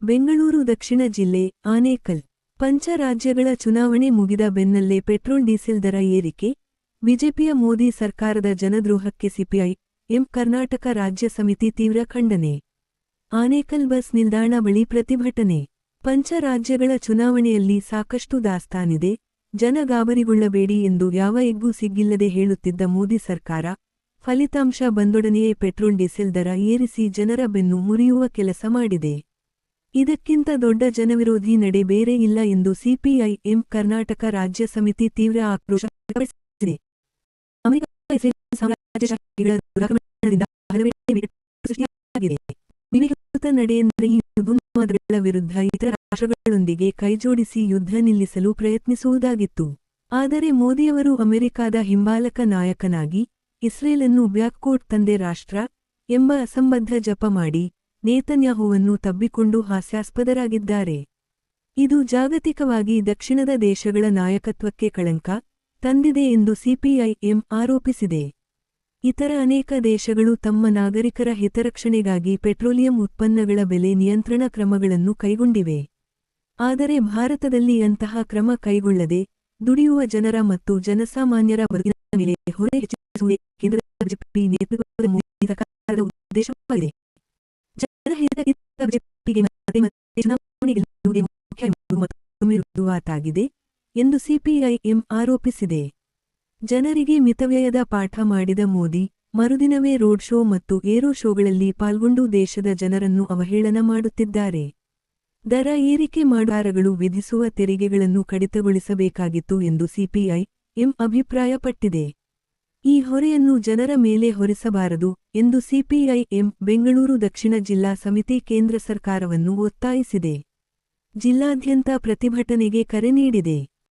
ಬೆಂಗಳೂರು ದಕ್ಷಿಣ ಜಿಲ್ಲೆ ಆನೇಕಲ್ ಪಂಚ ರಾಜ್ಯಗಳ ಚುನಾವಣೆ ಮುಗಿದ ಬೆನ್ನಲ್ಲೇ ಪೆಟ್ರೋಲ್ ಡೀಸೆಲ್ ದರ ಏರಿಕೆ ಬಿಜೆಪಿಯ ಮೋದಿ ಸರ್ಕಾರದ ಜನದ್ರೋಹಕ್ಕೆ ಸಿಪಿಐ ಎಂ ಕರ್ನಾಟಕ ರಾಜ್ಯ ಸಮಿತಿ ತೀವ್ರ ಖಂಡನೆ. ಆನೇಕಲ್ ಬಸ್ ನಿಲ್ದಾಣ ಬಳಿ ಪ್ರತಿಭಟನೆ. ಪಂಚ ರಾಜ್ಯಗಳ ಚುನಾವಣೆಯಲ್ಲಿ ಸಾಕಷ್ಟು ದಾಸ್ತಾನಿದೆ, ಜನ ಗಾಬರಿಗೊಳ್ಳಬೇಡಿ ಎಂದು ಯಾವ ಎಗ್ಗೂ ಸಿಗ್ಗಿಲ್ಲದೆ ಹೇಳುತ್ತಿದ್ದ ಮೋದಿ ಸರ್ಕಾರ, ಫಲಿತಾಂಶ ಬಂದೊಡನೆಯೇ ಪೆಟ್ರೋಲ್ ಡೀಸೆಲ್ ದರ ಏರಿಸಿ ಜನರ ಬೆನ್ನು ಮುರಿಯುವ ಕೆಲಸ ಮಾಡಿದೆ. ಇದಕ್ಕಿಂತ ದೊಡ್ಡ ಜನವಿರೋಧಿ ನಡೆ ಬೇರೆ ಇಲ್ಲ ಎಂದು ಸಿಪಿಐ ಎಂ ಕರ್ನಾಟಕ ರಾಜ್ಯ ಸಮಿತಿ ತೀವ್ರ ಆಕ್ರೋಶ ವ್ಯಕ್ತಪಡಿಸಿದೆ. ಅಮೆರಿಕ ಸಾಮ್ರಾಜ್ಯಶಾಹಿಗಳ ದುರಾಕ್ರಮಣದಿಂದ ಹಲವೆಡೆ ಸೃಷ್ಟಿಯಾಗಿದೆ. ವಿನಿಯೋಗಿತ ನಡೆಯೆಂದರೆ ಈ ದುರ್ಮಾರ್ಗಗಳ ವಿರುದ್ಧ ಇತರ ರಾಷ್ಟ್ರಗಳೊಂದಿಗೆ ಕೈಜೋಡಿಸಿ ಯುದ್ಧ ನಿಲ್ಲಿಸಲು ಪ್ರಯತ್ನಿಸುವುದಾಗಿತ್ತು. ಆದರೆ ಮೋದಿಯವರು ಅಮೆರಿಕಾದ ಹಿಂಬಾಲಕ ನಾಯಕನಾಗಿ ಇಸ್ರೇಲನ್ನು ಬ್ಯಾಕ್ಕೋಟ್ ತಂದೆ ರಾಷ್ಟ್ರ ಎಂಬ ಅಸಂಬದ್ಧ ಜಪ ಮಾಡಿ ನೇತನ್ಯಾಹುವನ್ನು ತಬ್ಬಿಕೊಂಡು ಹಾಸ್ಯಾಸ್ಪದರಾಗಿದ್ದಾರೆ. ಇದು ಜಾಗತಿಕವಾಗಿ ದಕ್ಷಿಣದ ದೇಶಗಳ ನಾಯಕತ್ವಕ್ಕೆ ಕಳಂಕ ತಂದಿದೆ ಎಂದು ಸಿಪಿಐ ಎಂ ಆರೋಪಿಸಿದೆ. ಇತರ ಅನೇಕ ದೇಶಗಳು ತಮ್ಮ ನಾಗರಿಕರ ಹಿತರಕ್ಷಣೆಗಾಗಿ ಪೆಟ್ರೋಲಿಯಂ ಉತ್ಪನ್ನಗಳ ಬೆಲೆ ನಿಯಂತ್ರಣ ಕ್ರಮಗಳನ್ನು ಕೈಗೊಂಡಿವೆ. ಆದರೆ ಭಾರತದಲ್ಲಿ ಅಂತಹ ಕ್ರಮ ಕೈಗೊಳ್ಳದೆ ದುಡಿಯುವ ಜನರ ಮತ್ತು ಜನಸಾಮಾನ್ಯರ ಬದುಕಿನ ಮೇಲೆ ಹೊರೆ ಹೆಚ್ಚಿಸುವುದೇ ಕೇಂದ್ರದ ಬಿಜೆಪಿ ನೇತೃತ್ವದ ಮೋದಿ ಸರ್ಕಾರದ ಉದ್ದೇಶವಾಗಿದೆ. ಜನರ ಹಿತಕ್ಕಿಂತ ಬಿಜೆಪಿಗೆ ಮತ್ತೆ ಮತ್ತೆ ಚುನಾವಣೆ ಗೆಲ್ಲುವುದೇ ಮುಖ್ಯ ಎಂಬುದು ಮತ್ತೊಮ್ಮೆ ರುಜುವಾತಾಗಿದೆ ಎಂದು ಸಿಪಿಐ ಎಂ ಆರೋಪಿಸಿದೆ. ಜನರಿಗೆ ಮಿತವ್ಯಯದ ಪಾಠ ಮಾಡಿದ ಮೋದಿ ಮರುದಿನವೇ ರೋಡ್ ಶೋ ಮತ್ತು ಏರೋ ಶೋಗಳಲ್ಲಿ ಪಾಲ್ಗೊಂಡು ದೇಶದ ಜನರನ್ನು ಅವಹೇಳನ ಮಾಡುತ್ತಿದ್ದಾರೆ. ದರ ಏರಿಕೆ ಮಾಡುವವರು ವಿಧಿಸುವ ತೆರಿಗೆಗಳನ್ನು ಕಡಿತಗೊಳಿಸಬೇಕಾಗಿತ್ತು ಎಂದು ಸಿಪಿಐ ಎಂ ಅಭಿಪ್ರಾಯಪಟ್ಟಿದೆ. ಈ ಹೊರೆಯನ್ನು ಜನರ ಮೇಲೆ ಹೊರಿಸಬಾರದು ಎಂದು ಸಿಪಿಐ ಎಂ ಬೆಂಗಳೂರು ದಕ್ಷಿಣ ಜಿಲ್ಲಾ ಸಮಿತಿ ಕೇಂದ್ರ ಸರ್ಕಾರವನ್ನು ಒತ್ತಾಯಿಸಿದೆ. ಜಿಲ್ಲಾದ್ಯಂತ ಪ್ರತಿಭಟನೆಗೆ ಕರೆ ನೀಡಿದೆ.